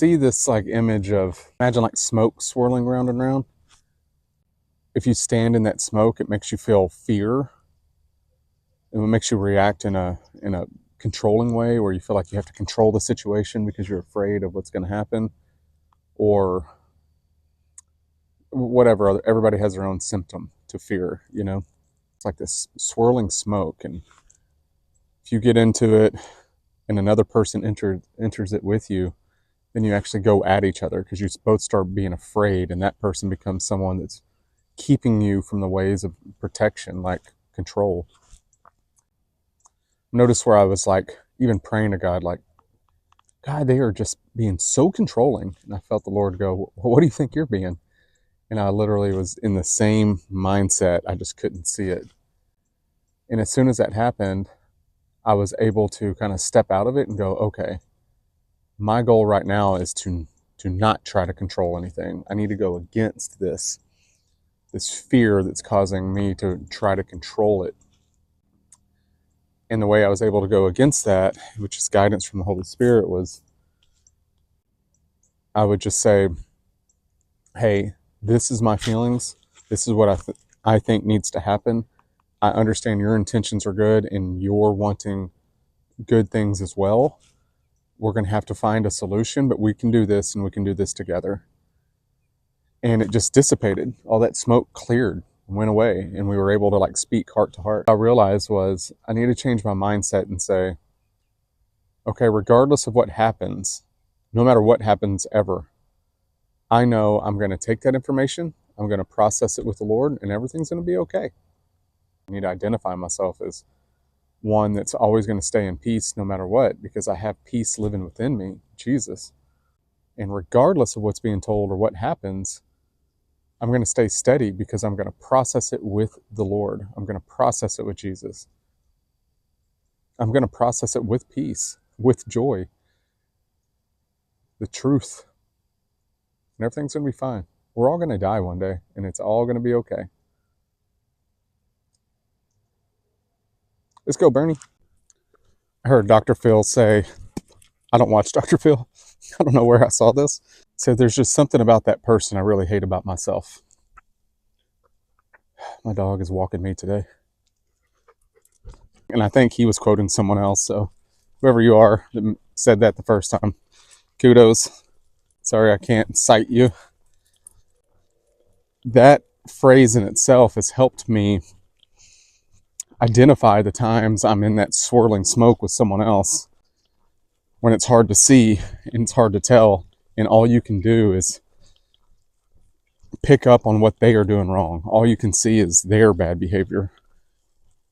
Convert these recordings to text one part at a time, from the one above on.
see this like image of, imagine like smoke swirling round and round. If you stand in that smoke, it makes you feel fear. It makes you react in a controlling way, where you feel like you have to control the situation because you're afraid of what's going to happen, or whatever. Everybody has their own symptom to fear. It's like this swirling smoke, and if you get into it and another person enters it with you, then you actually go at each other because you both start being afraid, and that person becomes someone that's keeping you from the ways of protection, like control. Notice where I was like even praying to God, like, God, they are just being so controlling. And I felt the Lord go, well, what do you think you're being? And I literally was in the same mindset. I just couldn't see it. And as soon as that happened, I was able to kind of step out of it and go, okay, my goal right now is to not try to control anything. I need to go against this fear that's causing me to try to control it. And the way I was able to go against that, which is guidance from the Holy Spirit, was I would just say, hey, this is my feelings. This is what I think needs to happen. I understand your intentions are good and you're wanting good things as well. We're going to have to find a solution, but we can do this and we can do this together. And it just dissipated. All that smoke cleared and went away, and we were able to like speak heart to heart. What I realized was I need to change my mindset and say, okay, regardless of what happens, no matter what happens ever, I know I'm going to take that information, I'm going to process it with the Lord, and everything's going to be okay. I need to identify myself as one that's always going to stay in peace no matter what, because I have peace living within me, Jesus. And regardless of what's being told or what happens, I'm going to stay steady because I'm going to process it with the Lord. I'm going to process it with Jesus. I'm going to process it with peace, with joy, the truth. And everything's going to be fine. We're all going to die one day, and it's all going to be okay. Let's go, Bernie. I heard Dr. Phil say, I don't watch Dr. Phil. I don't know where I saw this. So there's just something about that person I really hate about myself. My dog is walking me today. And I think he was quoting someone else. So whoever you are that said that the first time, kudos. Sorry I can't cite you. That phrase in itself has helped me identify the times I'm in that swirling smoke with someone else, when it's hard to see and it's hard to tell, and all you can do is pick up on what they are doing wrong. All you can see is their bad behavior,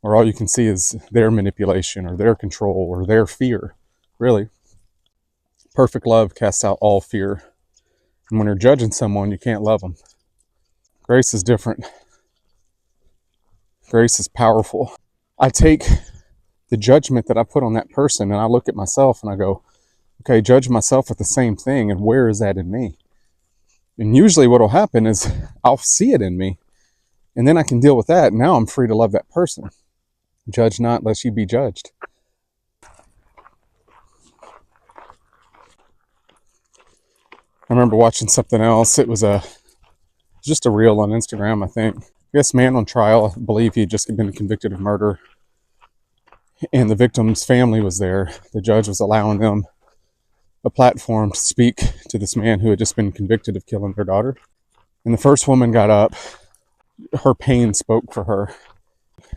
or all you can see is their manipulation or their control or their fear. Really, perfect love casts out all fear. And when you're judging someone, you can't love them. Grace is different. Grace is powerful. I take the judgment that I put on that person and I look at myself and I go, okay, judge myself with the same thing, and where is that in me? And usually what will happen is I'll see it in me, and then I can deal with that. Now I'm free to love that person. Judge not lest you be judged. I remember watching something else. It was just a reel on Instagram, I think. I guess man on trial, I believe he had just been convicted of murder, and the victim's family was there. The judge was allowing them a platform to speak to this man who had just been convicted of killing their daughter. And the first woman got up. Her pain spoke for her.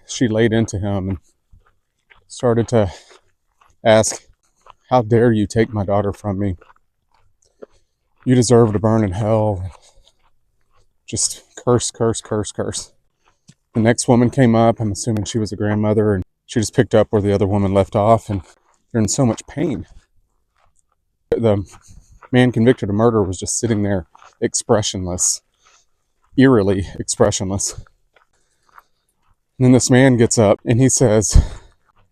She laid into him and started to ask, how dare you take my daughter from me? You deserve to burn in hell. Just curse, curse, curse, curse. The next woman came up. I'm assuming she was a grandmother, and she just picked up where the other woman left off, and they're in so much pain. The man convicted of murder was just sitting there expressionless, eerily expressionless. And then this man gets up and he says,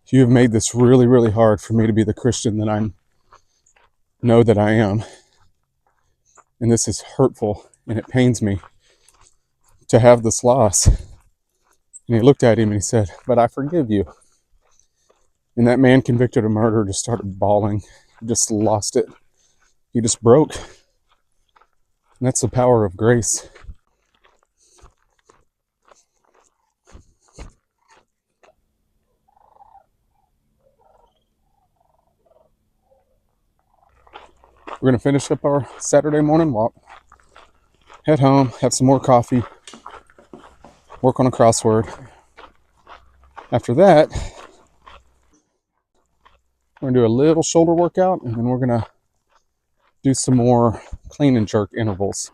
you have made this really, really hard for me to be the Christian that I know that I am. And this is hurtful, and it pains me to have this loss. And he looked at him and he said, but I forgive you. And that man convicted of murder just started bawling, just lost it. He just broke. And that's the power of grace. We're going to finish up our Saturday morning walk, head home, have some more coffee, work on a crossword. After that, we're going to do a little shoulder workout, and then we're going to do some more clean and jerk intervals.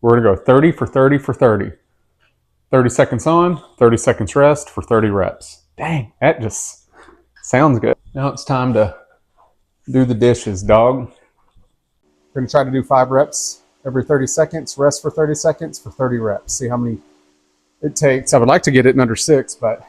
We're going to go 30 for 30 for 30. 30 seconds on, 30 seconds rest for 30 reps. Dang, that just sounds good. Now it's time to do the dishes, dog. We're going to try to do 5 reps every 30 seconds, rest for 30 seconds for 30 reps. See how many it takes. I would like to get it in under 6, but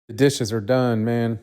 the dishes are done, man.